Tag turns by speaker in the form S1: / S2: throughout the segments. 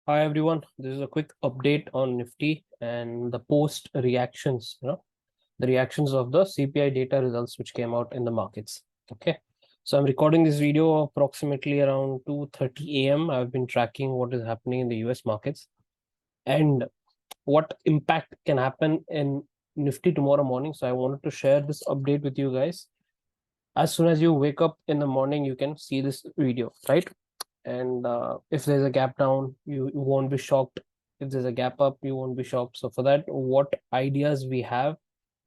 S1: Hi everyone, this is a quick update on Nifty and the post reactions, the reactions of the CPI data results which came out in the markets. Okay. So I'm recording this video approximately around 2:30 a.m. I've been tracking what is happening in the US markets and what impact can happen in Nifty tomorrow morning. So I wanted to share this update with you guys. As soon as you wake up in the morning, you can see this video, right? And if there's a gap down, you won't be shocked. If there's a gap up, you won't be shocked. So for that, what ideas we have,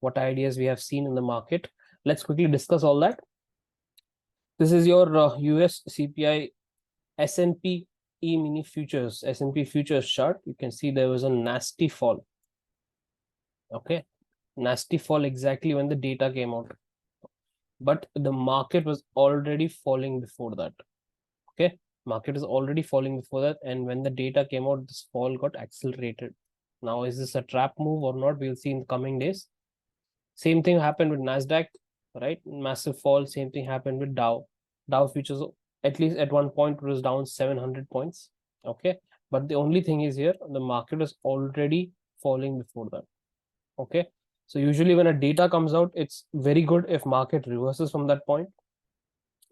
S1: what ideas we have seen in the market, let's quickly discuss all that. This is your US CPI S&P E-mini futures, S&P futures chart. You can see there was a nasty fall. Okay, nasty fall exactly when the data came out, but the market was already falling before that. Okay, market is already falling before that, and when the data came out, this fall got accelerated. Now, is this a trap move or not? We'll see in the coming days. Same thing happened with Nasdaq, right? Massive fall. Same thing happened with Dow futures, at least at one point, was down 700 points. Okay, but the only thing is here, the market is already falling before that. Okay, so usually when a data comes out, it's very good if market reverses from that point.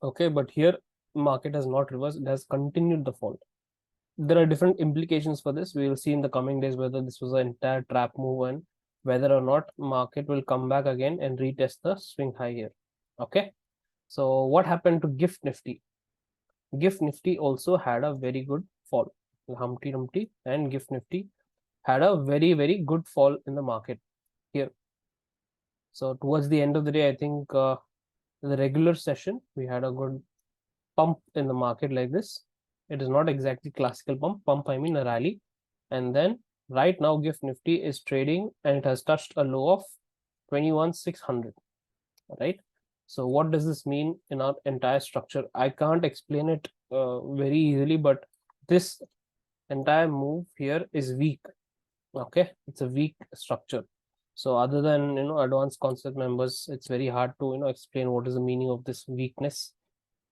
S1: Okay, but here market has not reversed, it has continued the fall. There are different implications for this. We will see in the coming days whether this was an entire trap move and whether or not market will come back again and retest the swing high here. Okay, so what happened to Gift Nifty? Gift Nifty also had a very good fall. Humpty Dumpty and Gift Nifty had a very good fall in the market here. So towards the end of the day, I think the regular session we had a good pump in the market like this. It is not exactly classical pump, I mean a rally. And then right now Gift Nifty is trading and it has touched a low of 21,600, right? So what does this mean in our entire structure? I can't explain it very easily, but this entire move here is weak. Okay, it's a weak structure. So other than advanced concept members, it's very hard to explain what is the meaning of this weakness,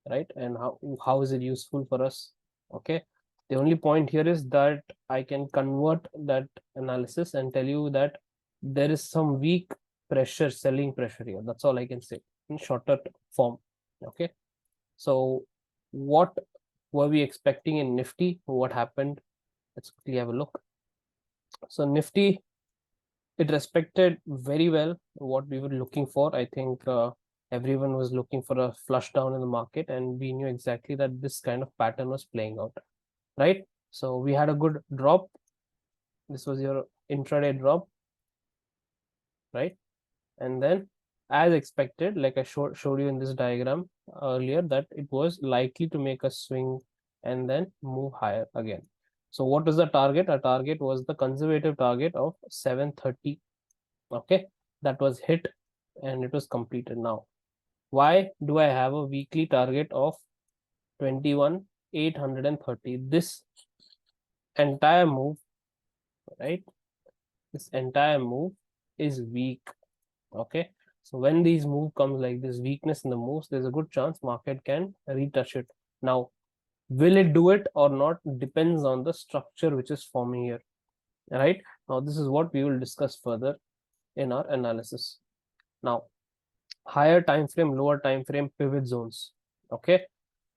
S1: right? And how is it useful for us? Okay, the only point here is that I can convert that analysis and tell you that there is some weak pressure, selling pressure here. That's all I can say in shorter form. Okay, so what were we expecting in Nifty? What happened? Let's quickly have a look. So Nifty, it respected very well what we were looking for. I think everyone was looking for a flush down in the market, and we knew exactly that this kind of pattern was playing out, right? So we had a good drop. This was your intraday drop, right? And then as expected, like I showed you in this diagram earlier, that it was likely to make a swing and then move higher again. So what is the target? Our target was the conservative target of 730. Okay, that was hit and it was completed. Now, why do I have a weekly target of 21,830? This entire move, right? This entire move is weak. Okay, so when these move comes like this, weakness in the moves, there's a good chance market can retouch it. Now, will it do it or not depends on the structure which is forming here, right? Now, this is what we will discuss further in our analysis. Now, higher time frame, lower time frame pivot zones. Okay,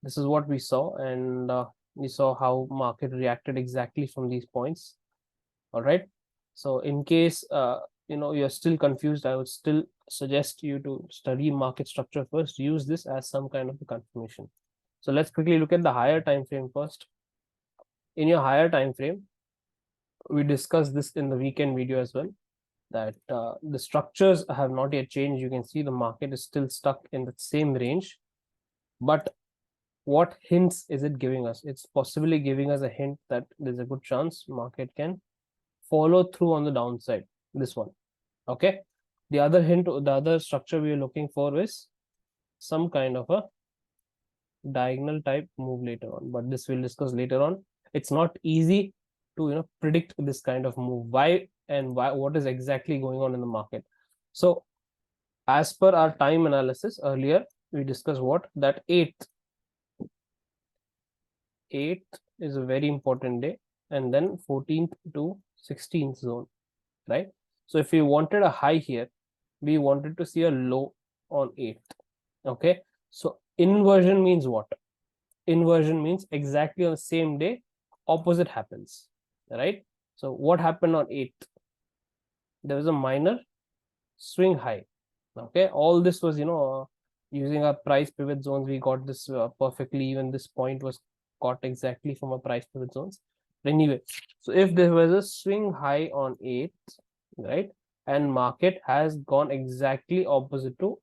S1: this is what we saw, and we saw how market reacted exactly from these points. All right, so in case you're still confused, I would still suggest you to study market structure first. Use this as some kind of a confirmation. So let's quickly look at the higher time frame first. In your higher time frame, we discussed this in the weekend video as well, that the structures have not yet changed. You can see the market is still stuck in the same range, but what hints is it giving us? It's possibly giving us a hint that there's a good chance market can follow through on the downside, this one. Okay, the other hint, the other structure we are looking for is some kind of a diagonal type move later on, but this we'll discuss later on. It's not easy to predict this kind of move. Why and why, what is exactly going on in the market? So as per our time analysis earlier, we discussed what, that 8th is a very important day. and then 14th to 16th zone, right? So if we wanted a high here, we wanted to see a low on 8th. Okay, so inversion means what? Inversion means exactly on the same day, opposite happens, right? So what happened on 8th? There was a minor swing high. Okay, all this was, using our price pivot zones, we got this perfectly. Even this point was caught exactly from our price pivot zones. But anyway, so if there was a swing high on 8th, right, and market has gone exactly opposite to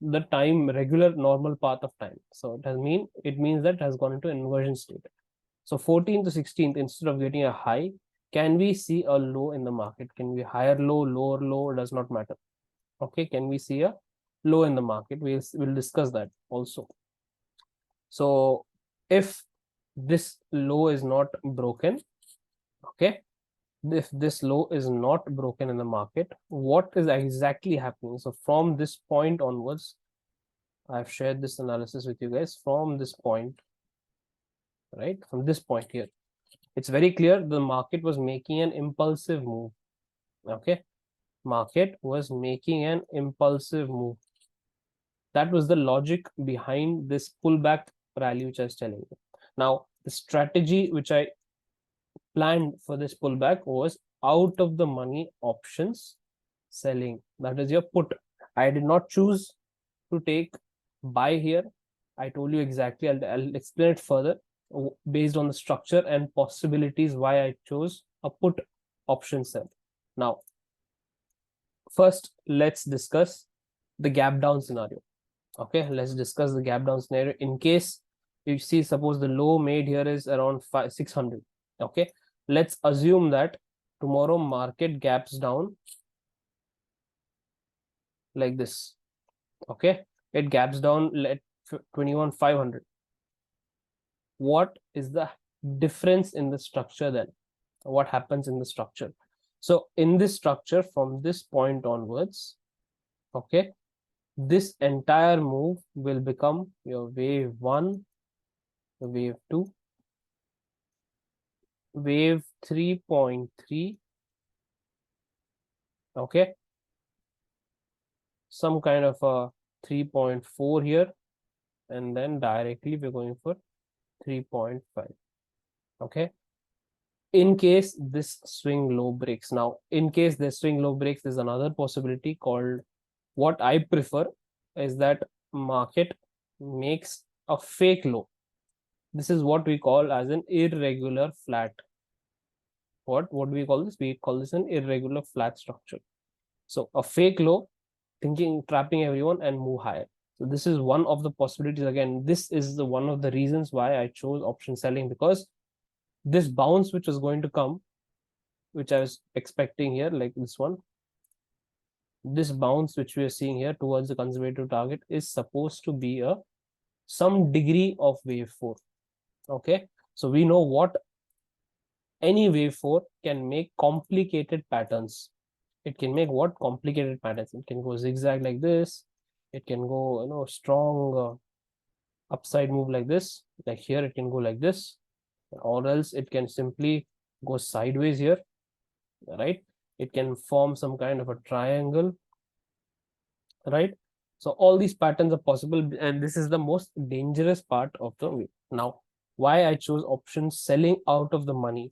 S1: the time, regular normal path of time, so it means that it has gone into inversion state. So 14th to 16th, instead of getting a high, can we see a low in the market? Can we higher low, lower low, does not matter. Okay, can we see a low in the market? We'll discuss that also. So if this low is not broken, okay, if this low is not broken in the market, what is exactly happening? So from this point onwards, I've shared this analysis with you guys. From this point, right, from this point here, it's very clear the market was making an impulsive move. Okay, market was making an impulsive move. That was the logic behind this pullback rally, which I was telling you. Now, the strategy which I planned for this pullback was out of the money options selling. That is your put. I did not choose to take buy here. I told you exactly. I'll explain it further based on the structure and possibilities why I chose a put option sell. Now, first, let's discuss the gap down scenario. Okay, let's discuss the gap down scenario. In case you see, suppose the low made here is around 600. Okay, let's assume that tomorrow market gaps down like this. Okay, it gaps down at 21,500. What is the difference in the structure then? What happens in the structure? So in this structure, from this point onwards, okay, this entire move will become your wave 1, wave 2, wave 3.3, okay, some kind of a 3.4 here, and then directly we're going for 3.5. Okay, in case this swing low breaks. Now, in case this swing low breaks, there's another possibility called, what I prefer is that market makes a fake low. This is what we call as an irregular flat. What do we call this? We call this an irregular flat structure. So a fake low, thinking, trapping everyone and move higher. So this is one of the possibilities. Again, this is the one of the reasons why I chose option selling, because this bounce which was going to come, which I was expecting here, like this one, this bounce which we are seeing here towards the conservative target is supposed to be a some degree of wave 4. Okay, so we know what any wave 4 can make complicated patterns. It can make what complicated patterns? It can go zigzag like this. It can go, strong upside move like this. Like here, it can go like this, or else it can simply go sideways here, right? It can form some kind of a triangle, right? So all these patterns are possible, and this is the most dangerous part of the wave. Now, why I chose option selling out of the money?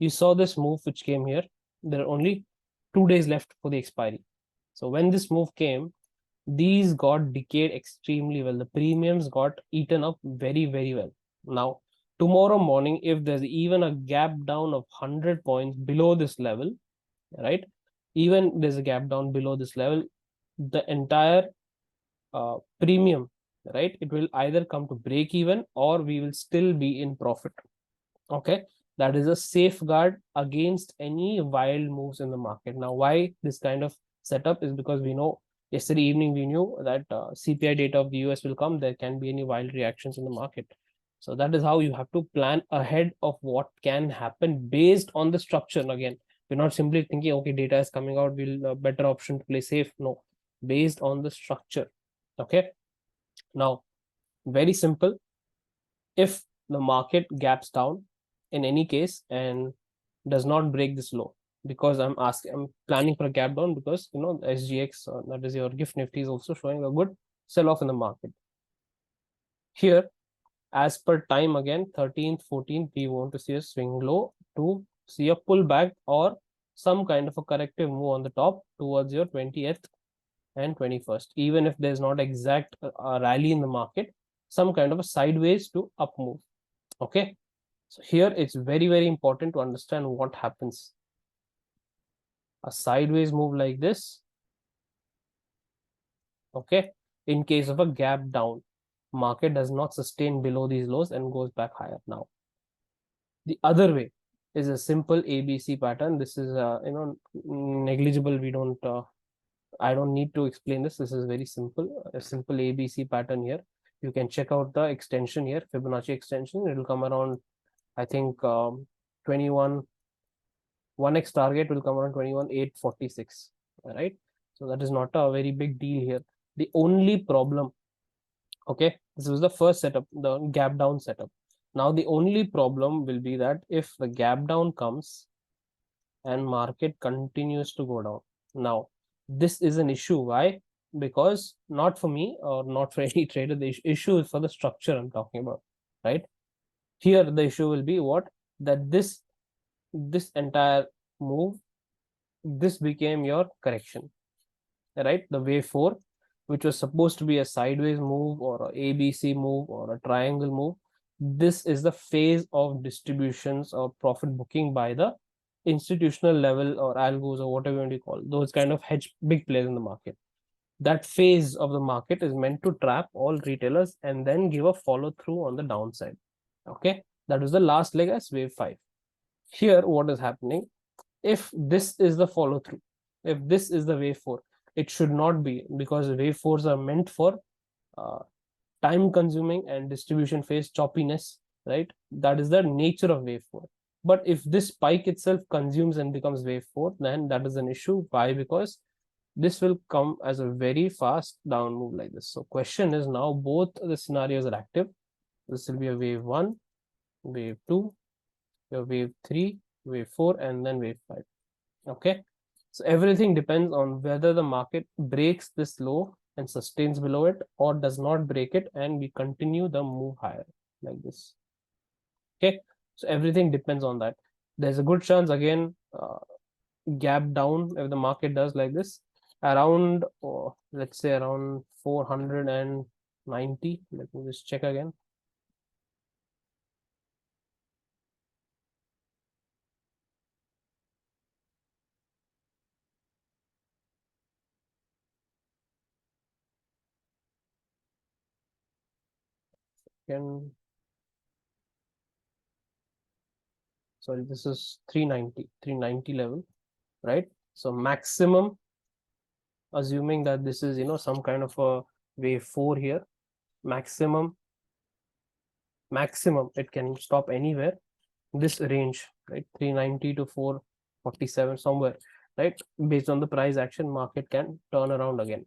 S1: You saw this move which came here. There are only 2 days left for the expiry. So when this move came, these got decayed extremely well. The premiums got eaten up very, very well. Now, tomorrow morning, if there's even a gap down of 100 points below this level, right? Even there's a gap down below this level, the entire premium, right? It will either come to break even or we will still be in profit. Okay, that is a safeguard against any wild moves in the market. Now, why this kind of setup is because we know yesterday evening we knew that CPI data of the US will come. There can be any wild reactions in the market. So that is how you have to plan ahead of what can happen based on the structure. And again, we're not simply thinking, okay, data is coming out, we'll better option to play safe. No, based on the structure. Okay, now very simple. If the market gaps down, in any case and does not break this low, because I'm planning for a gap down, because the SGX, that is your GIFT Nifty, is also showing a good sell off in the market. Here, as per time again, 13th, 14th, we want to see a swing low to see a pullback or some kind of a corrective move on the top towards your 20th and 21st. Even if there's not exact rally in the market, some kind of a sideways to up move. Okay. So here it's very, very important to understand what happens. A sideways move like this, okay, in case of a gap down, market does not sustain below these lows and goes back higher. Now the other way is a simple ABC pattern. This is negligible. We don't I don't need to explain this. This is very simple. A simple ABC pattern here. You can check out the extension here, Fibonacci extension. It will come around, I think, 21. 1x target will come around 21,846. Right. So that is not a very big deal here. The only problem, okay, this was the first setup, the gap down setup. Now the only problem will be that if the gap down comes and market continues to go down. Now, this is an issue. Why? Because not for me or not for any trader, the issue is for the structure I'm talking about, right? Here, the issue will be what? That this entire move, this became your correction, right? The wave 4, which was supposed to be a sideways move or a ABC move or a triangle move. This is the phase of distributions or profit booking by the institutional level or algos or whatever you want to call those kind of hedge big players in the market. That phase of the market is meant to trap all retailers and then give a follow through on the downside. Okay, that was the last leg as wave 5. Here, what is happening? If this is the follow through, if this is the wave 4, it should not be, because wave 4s are meant for time consuming and distribution phase choppiness, right? That is the nature of wave 4. But if this spike itself consumes and becomes wave 4, then that is an issue. Why? Because this will come as a very fast down move like this. So question is, now both the scenarios are active. This will be a wave 1, wave 2, your wave 3, wave 4, and then wave 5. Okay. So everything depends on whether the market breaks this low and sustains below it, or does not break it and we continue the move higher like this. Okay. So everything depends on that. There's a good chance again, gap down if the market does like this around, let's say around 490. Let me just check again. Sorry, this is 390 level, right? So maximum, assuming that this is some kind of a wave 4 here, maximum it can stop anywhere, this range, right? 390 to 447 somewhere, right? Based on the price action, market can turn around again.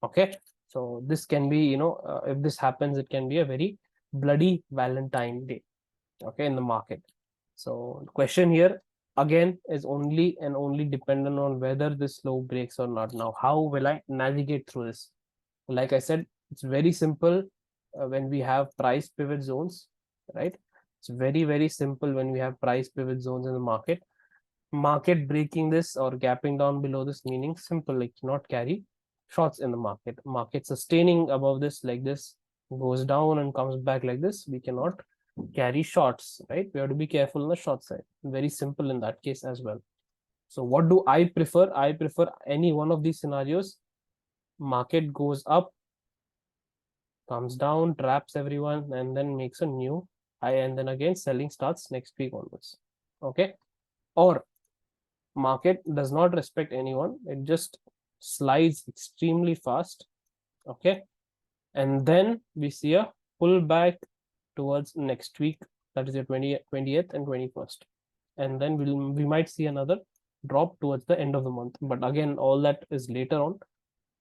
S1: Okay, so this can be, if this happens, it can be a very bloody Valentine Day, okay, in the market. So the question here again is only and only dependent on whether this low breaks or not. Now, how will I navigate through this? Like I said, it's very simple when we have price pivot zones, right? It's very, very simple when we have price pivot zones in the market. Market breaking this or gapping down below this, meaning simple, like not carry shorts in the market. Market sustaining above this like this, goes down and comes back like this, we cannot carry shorts, right? We have to be careful on the short side. Very simple in that case as well. So what do I prefer? I prefer any one of these scenarios. Market goes up, comes down, traps everyone, and then makes a new high, and then again selling starts next week onwards. Okay. Or market does not respect anyone, it just slides extremely fast. Okay. And then we see a pullback towards next week, that is your 20th and 21st, and then we might see another drop towards the end of the month, but again, all that is later on.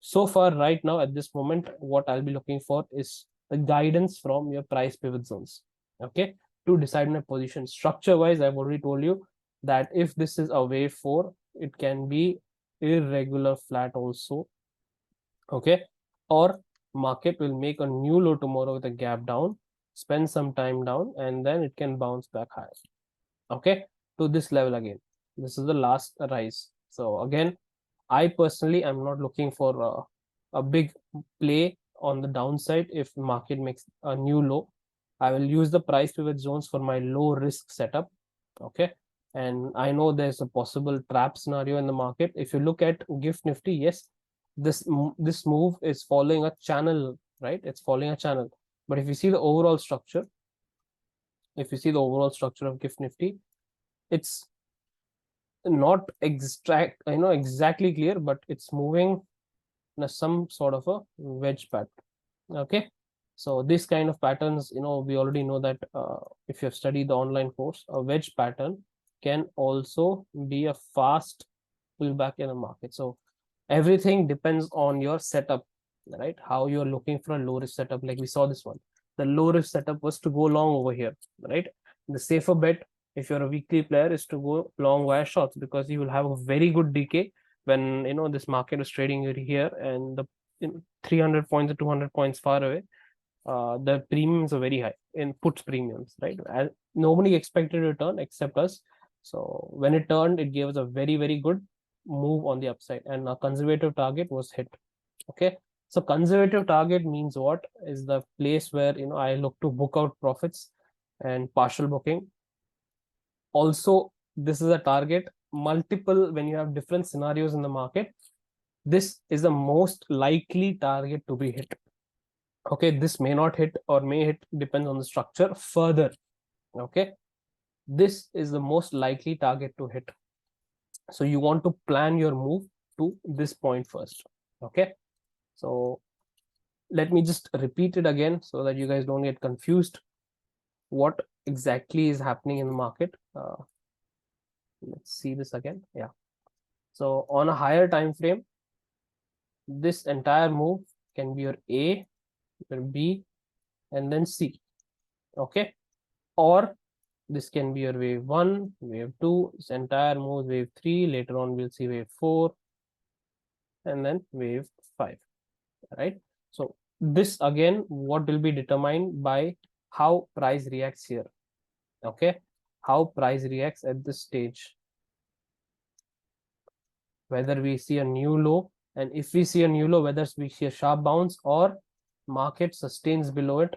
S1: So far, right now at this moment, what I'll be looking for is the guidance from your price pivot zones. Okay, to decide my position. Structure wise, I've already told you that if this is a wave 4, it can be irregular flat also. Okay, or market will make a new low tomorrow with a gap down, spend some time down, and then it can bounce back higher. Okay, to this level again. This is the last rise. So again, I personally am not looking for a big play on the downside. If market makes a new low, I will use the price pivot zones for my low risk setup. Okay, and I know there's a possible trap scenario in the market. If you look at gift nifty, yes, this move is following a channel, right? It's following a channel. But if you see the overall structure, of gift nifty, it's not exactly clear, but it's moving in some sort of a wedge pattern. Okay, so this kind of patterns, we already know that if you have studied the online course, a wedge pattern can also be a fast pullback in the market. So everything depends on your setup, right? How you're looking for a low risk setup. Like we saw this one, the low risk setup was to go long over here, right? The safer bet, if you're a weekly player, is to go long via shorts, because you will have a very good decay when this market is trading here, and the 300 points or 200 points far away. The premiums are very high in puts premiums, right? As nobody expected a turn except us. So when it turned, it gave us a very, very good move on the upside, and a conservative target was hit. Okay, so conservative target means what? Is the place where I look to book out profits and partial booking. Also, this is a target multiple when you have different scenarios in the market. This is the most likely target to be hit. Okay, this may not hit or may hit, depends on the structure further. Okay, this is the most likely target to hit. So you want to plan your move to this point first. Okay, so let me just repeat it again so that you guys don't get confused what exactly is happening in the market. Let's see this again. Yeah, so on a higher time frame, this entire move can be your A, your B, and then C. Okay, or this can be your wave 1, wave 2, this entire move wave 3, later on we'll see wave 4, and then wave 5, right? So this again, what will be determined by how price reacts here. Okay, how price reacts at this stage, whether we see a new low, and if we see a new low, whether we see a sharp bounce or market sustains below it,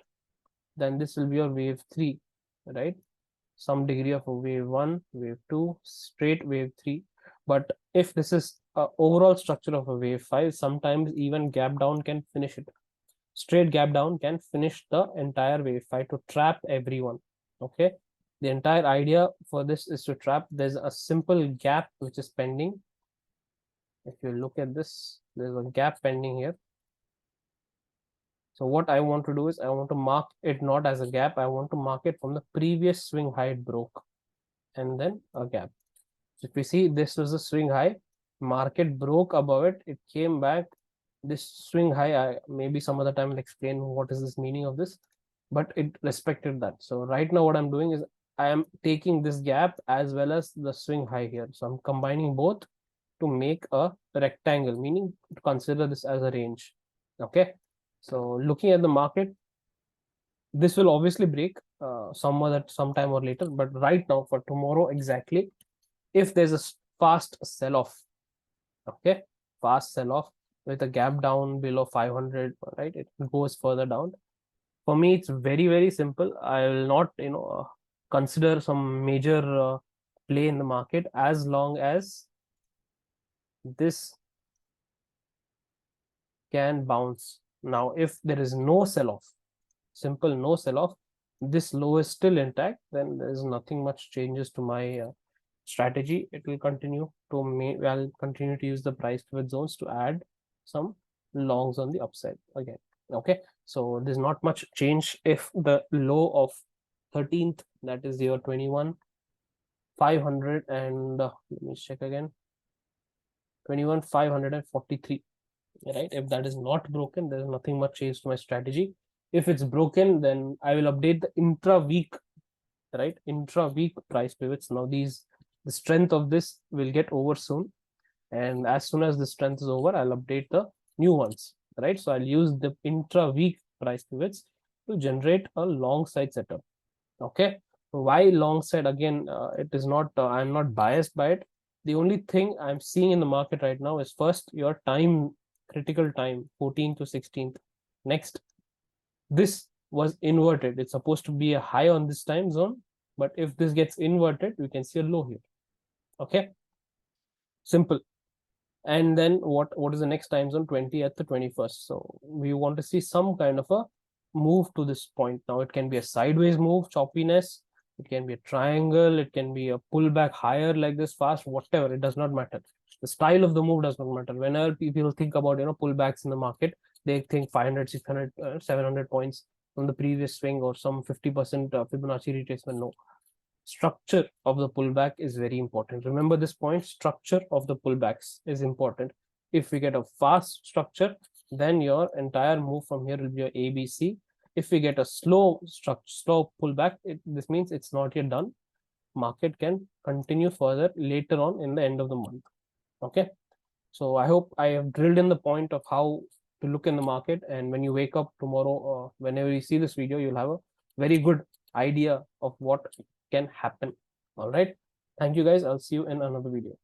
S1: then this will be your wave 3, right? Some degree of a wave 1, wave 2, straight wave 3. But if this is a overall structure of a wave 5, sometimes even gap down can finish it. Straight gap down can finish the entire wave 5 to trap everyone. Okay, the entire idea for this is to trap. There's a simple gap which is pending. If you look at this, there's a gap pending here. So what I want to do is I want to mark it not as a gap. I want to mark it from the previous swing high it broke, and then a gap. So if we see, this was a swing high, market broke above it, it came back. This swing high, maybe some other time I'll explain what is this meaning of this, but it respected that. So right now what I'm doing is I am taking this gap as well as the swing high here. So I'm combining both to make a rectangle, meaning to consider this as a range. Okay, so looking at the market, this will obviously break sometime or later, but right now for tomorrow exactly, if there's a fast sell-off, okay, fast sell-off with a gap down below 500, right, it goes further down. For me, it's very, very simple. I will not consider some major play in the market as long as this can bounce. Now if there is no sell-off, simple no sell-off, this low is still intact, then there is nothing much changes to my strategy. It will continue to I'll continue to use the price pivot zones to add some longs on the upside again. Okay, so there's not much change. If the low of 13th, that is your 21,500, and let me check again, 21,543, right? If that is not broken, there's nothing much change to my strategy. If it's broken, then I will update the intra week right? Intra-week price pivots. Now the strength of this will get over soon. And as soon as the strength is over, I'll update the new ones, right? So I'll use the intra-week price pivots to generate a long side setup. Okay. Why long side? Again, it is not, I'm not biased by it. The only thing I'm seeing in the market right now is first your time, critical time, 14th to 16th. Next, this was inverted. It's supposed to be a high on this time zone, but if this gets inverted, we can see a low here. Okay. Simple. And then what is the next time zone? 20th to 21st. So we want to see some kind of a move to this point. Now it can be a sideways move, choppiness, it can be a triangle, it can be a pullback higher like this, fast, whatever, it does not matter. The style of the move does not matter. Whenever people think about pullbacks in the market, they think 500, 600, 700 points from the previous swing or some 50% Fibonacci retracement. No, structure of the pullback is very important. Remember this point, structure of the pullbacks is important. If we get a fast structure, then your entire move from here will be your ABC. If we get a slow pullback, this means it's not yet done. Market can continue further later on in the end of the month. Okay. So I hope I have drilled in the point of how to look in the market. And when you wake up tomorrow, whenever you see this video, you'll have a very good idea of what can happen. All right. Thank you guys. I'll see you in another video.